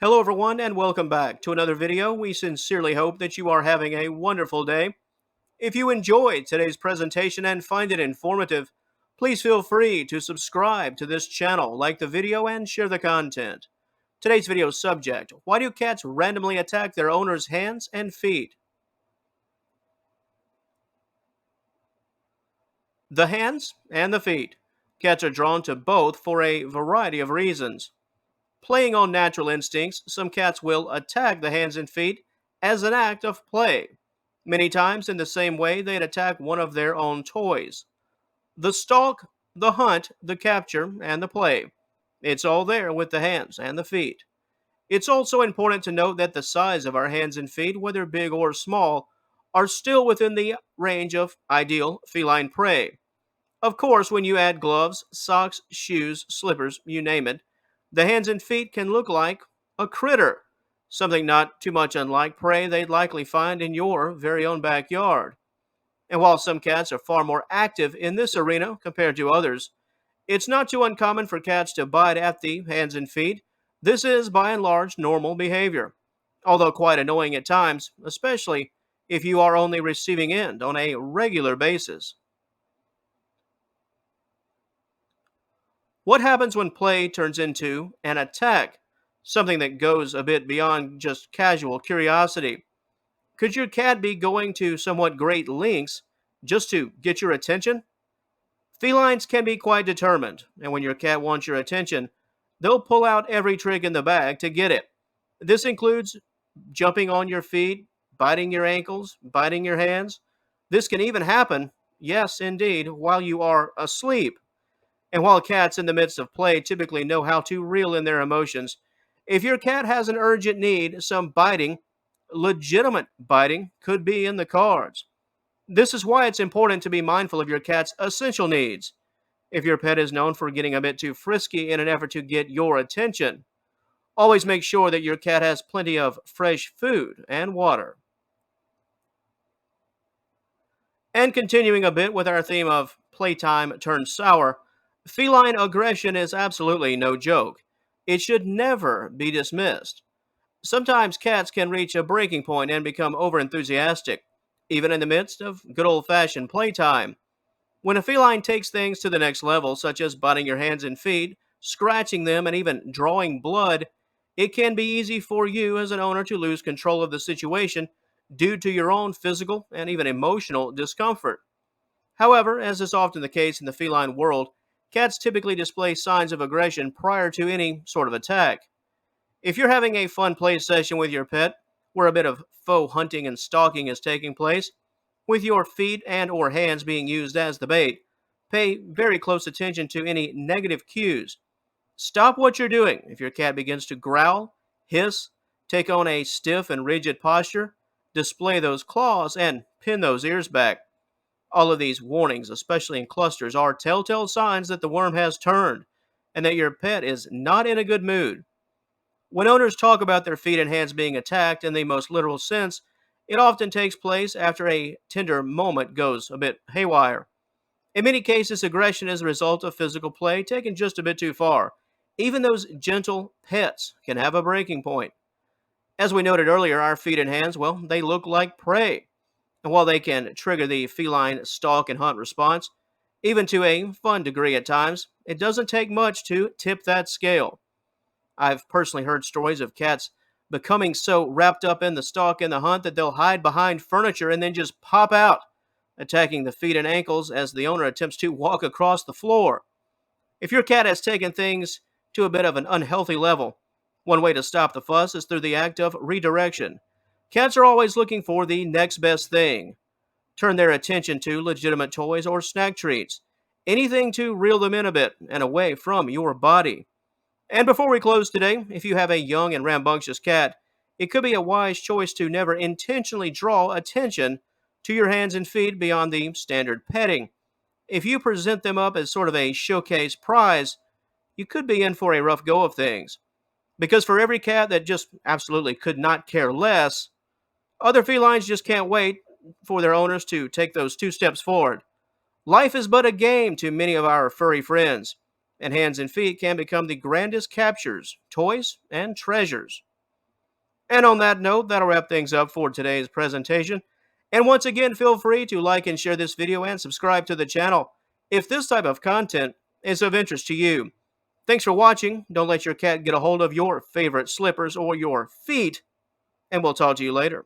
Hello, everyone, and welcome back to another video. We sincerely hope that you are having a wonderful day. If you enjoyed today's presentation and find it informative, please feel free to subscribe to this channel, like the video, and share the content. Today's video subject: why do cats randomly attack their owner's hands and feet? The hands and the feet. Cats are drawn to both for a variety of reasons. Playing on natural instincts, some cats will attack the hands and feet as an act of play, many times in the same way they'd attack one of their own toys. The stalk, the hunt, the capture, and the play. It's all there with the hands and the feet. It's also important to note that the size of our hands and feet, whether big or small, are still within the range of ideal feline prey. Of course, when you add gloves, socks, shoes, slippers, you name it, the hands and feet can look like a critter, something not too much unlike prey they'd likely find in your very own backyard. And while some cats are far more active in this arena compared to others, it's not too uncommon for cats to bite at the hands and feet. This is, by and large, normal behavior, although quite annoying at times, especially if you are on the receiving end on a regular basis. What happens when play turns into an attack? Something that goes a bit beyond just casual curiosity. Could your cat be going to somewhat great lengths just to get your attention? Felines can be quite determined, and when your cat wants your attention, they'll pull out every trick in the bag to get it. This includes jumping on your feet, biting your ankles, biting your hands. This can even happen, yes, indeed, while you are asleep. And while cats in the midst of play typically know how to reel in their emotions, if your cat has an urgent need, some biting, legitimate biting, could be in the cards. This is why it's important to be mindful of your cat's essential needs. If your pet is known for getting a bit too frisky in an effort to get your attention, always make sure that your cat has plenty of fresh food and water. And continuing a bit with our theme of playtime turned sour, feline aggression is absolutely no joke. It should never be dismissed. Sometimes cats can reach a breaking point and become overenthusiastic, even in the midst of good old fashioned playtime. When a feline takes things to the next level, such as biting your hands and feet, scratching them, and even drawing blood, it can be easy for you as an owner to lose control of the situation due to your own physical and even emotional discomfort. However, as is often the case in the feline world, cats typically display signs of aggression prior to any sort of attack. If you're having a fun play session with your pet, where a bit of faux hunting and stalking is taking place, with your feet and or hands being used as the bait, pay very close attention to any negative cues. Stop what you're doing if your cat begins to growl, hiss, take on a stiff and rigid posture, display those claws, and pin those ears back. All of these warnings, especially in clusters, are telltale signs that the worm has turned and that your pet is not in a good mood. When owners talk about their feet and hands being attacked in the most literal sense, it often takes place after a tender moment goes a bit haywire. In many cases, aggression is a result of physical play taken just a bit too far. Even those gentle pets can have a breaking point. As we noted earlier, our feet and hands, well, they look like prey. And while they can trigger the feline stalk and hunt response, even to a fun degree at times, it doesn't take much to tip that scale. I've personally heard stories of cats becoming so wrapped up in the stalk and the hunt that they'll hide behind furniture and then just pop out, attacking the feet and ankles as the owner attempts to walk across the floor. If your cat has taken things to a bit of an unhealthy level, one way to stop the fuss is through the act of redirection. Cats are always looking for the next best thing. Turn their attention to legitimate toys or snack treats. Anything to reel them in a bit and away from your body. And before we close today, if you have a young and rambunctious cat, it could be a wise choice to never intentionally draw attention to your hands and feet beyond the standard petting. If you present them up as sort of a showcase prize, you could be in for a rough go of things. Because for every cat that just absolutely could not care less, other felines just can't wait for their owners to take those two steps forward. Life is but a game to many of our furry friends, and hands and feet can become the grandest captures, toys, and treasures. And on that note, that'll wrap things up for today's presentation. And once again, feel free to like and share this video and subscribe to the channel if this type of content is of interest to you. Thanks for watching. Don't let your cat get a hold of your favorite slippers or your feet, and we'll talk to you later.